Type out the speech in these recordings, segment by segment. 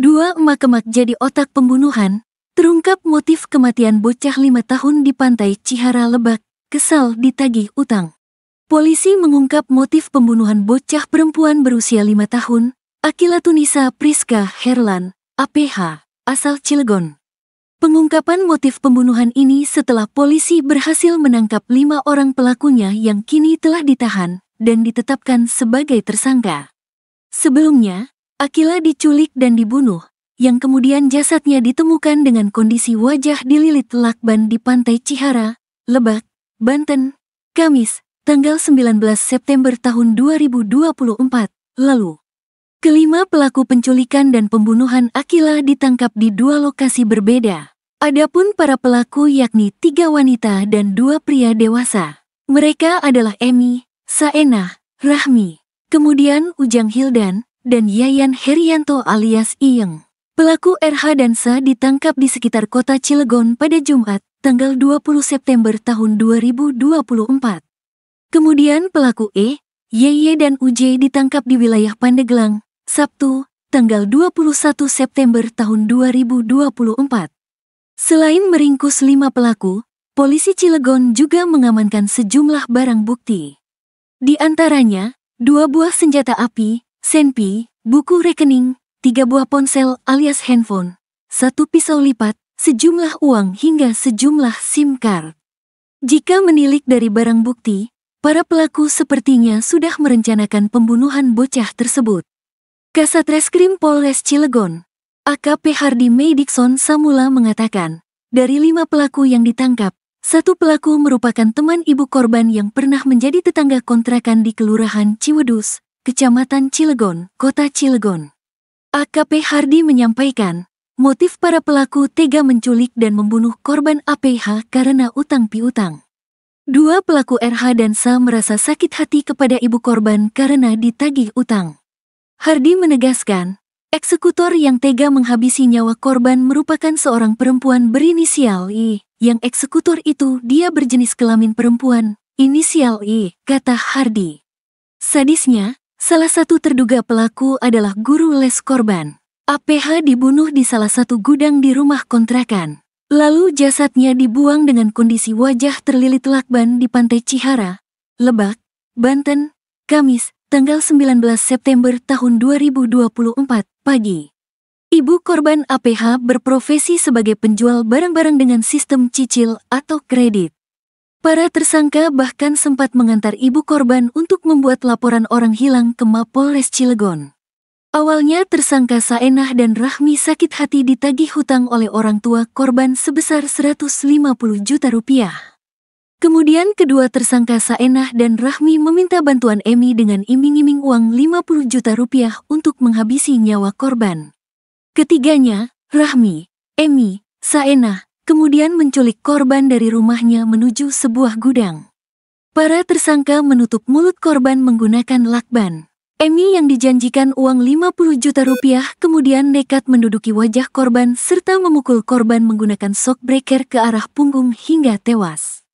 Dua emak-emak jadi otak pembunuhan, terungkap motif kematian bocah 5 tahun di Pantai Cihara Lebak, kesal ditagih utang. Polisi mengungkap motif pembunuhan bocah perempuan berusia 5 tahun, Akila Tunisa Priska Herlan, APH, asal Cilegon. Pengungkapan motif pembunuhan ini setelah polisi berhasil menangkap 5 orang pelakunya yang kini telah ditahan dan ditetapkan sebagai tersangka. Sebelumnya, Akila diculik dan dibunuh, yang kemudian jasadnya ditemukan dengan kondisi wajah dililit lakban di Pantai Cihara, Lebak, Banten, Kamis, tanggal 19 September tahun 2024, lalu. Kelima pelaku penculikan dan pembunuhan Akila ditangkap di 2 lokasi berbeda. Adapun para pelaku yakni 3 wanita dan 2 pria dewasa. Mereka adalah Emi, Saenah, Rahmi, kemudian Ujang Hildan, dan Yayan Herianto alias Iyeng. Pelaku RH dan Sa ditangkap di sekitar kota Cilegon pada Jumat, tanggal 20 September tahun 2024. Kemudian pelaku E, YY dan UJ ditangkap di wilayah Pandeglang, Sabtu, tanggal 21 September tahun 2024. Selain meringkus 5 pelaku, polisi Cilegon juga mengamankan sejumlah barang bukti. Di antaranya, 2 buah senjata api, senpi, buku rekening, 3 buah ponsel alias handphone, 1 pisau lipat, sejumlah uang hingga sejumlah SIM card. Jika menilik dari barang bukti, para pelaku sepertinya sudah merencanakan pembunuhan bocah tersebut. Kasat Reskrim Polres Cilegon, AKP Hardy May Dixon Samula mengatakan, dari 5 pelaku yang ditangkap, 1 pelaku merupakan teman ibu korban yang pernah menjadi tetangga kontrakan di Kelurahan Ciwedus, Kecamatan Cilegon, Kota Cilegon. AKP Hardy menyampaikan, motif para pelaku tega menculik dan membunuh korban APH karena utang piutang. 2 pelaku RH dan Sa merasa sakit hati kepada ibu korban karena ditagih utang. Hardy menegaskan, eksekutor yang tega menghabisi nyawa korban merupakan seorang perempuan berinisial I, yang eksekutor itu dia berjenis kelamin perempuan, inisial I, kata Hardy. Sadisnya, salah satu terduga pelaku adalah guru les korban. APH dibunuh di salah satu gudang di rumah kontrakan. Lalu jasadnya dibuang dengan kondisi wajah terlilit lakban di Pantai Cihara, Lebak, Banten, Kamis, tanggal 19 September tahun 2024, pagi. Ibu korban APH berprofesi sebagai penjual barang-barang dengan sistem cicil atau kredit. Para tersangka bahkan sempat mengantar ibu korban untuk membuat laporan orang hilang ke Mapolres Cilegon. Awalnya tersangka Saenah dan Rahmi sakit hati ditagih hutang oleh orang tua korban sebesar 150 juta rupiah. Kemudian kedua tersangka Saenah dan Rahmi meminta bantuan Emi dengan iming-iming uang 50 juta rupiah untuk menghabisi nyawa korban. Ketiganya, Rahmi, Emi, Saenah, kemudian menculik korban dari rumahnya menuju sebuah gudang. Para tersangka menutup mulut korban menggunakan lakban. Emi yang dijanjikan uang 50 juta rupiah kemudian nekat menduduki wajah korban serta memukul korban menggunakan shock breaker ke arah punggung hingga tewas.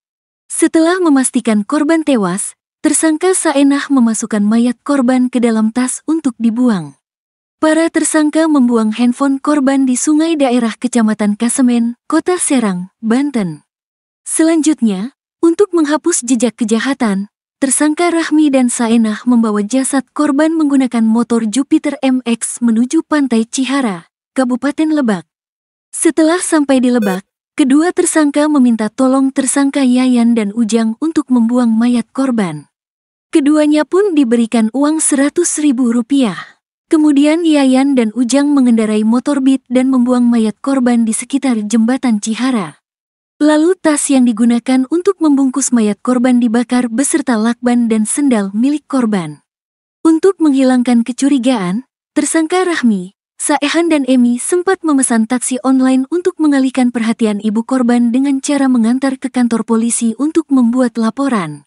Setelah memastikan korban tewas, tersangka Saenah memasukkan mayat korban ke dalam tas untuk dibuang. Para tersangka membuang handphone korban di sungai daerah Kecamatan Kasemen, Kota Serang, Banten. Selanjutnya, untuk menghapus jejak kejahatan, tersangka Rahmi dan Saenah membawa jasad korban menggunakan motor Jupiter MX menuju Pantai Cihara, Kabupaten Lebak. Setelah sampai di Lebak, kedua tersangka meminta tolong tersangka Yayan dan Ujang untuk membuang mayat korban. Keduanya pun diberikan uang 100.000 rupiah. Kemudian Yayan dan Ujang mengendarai motor Beat dan membuang mayat korban di sekitar jembatan Cihara. Lalu tas yang digunakan untuk membungkus mayat korban dibakar beserta lakban dan sendal milik korban. Untuk menghilangkan kecurigaan, tersangka Rahmi, Saehan dan Emi sempat memesan taksi online untuk mengalihkan perhatian ibu korban dengan cara mengantar ke kantor polisi untuk membuat laporan.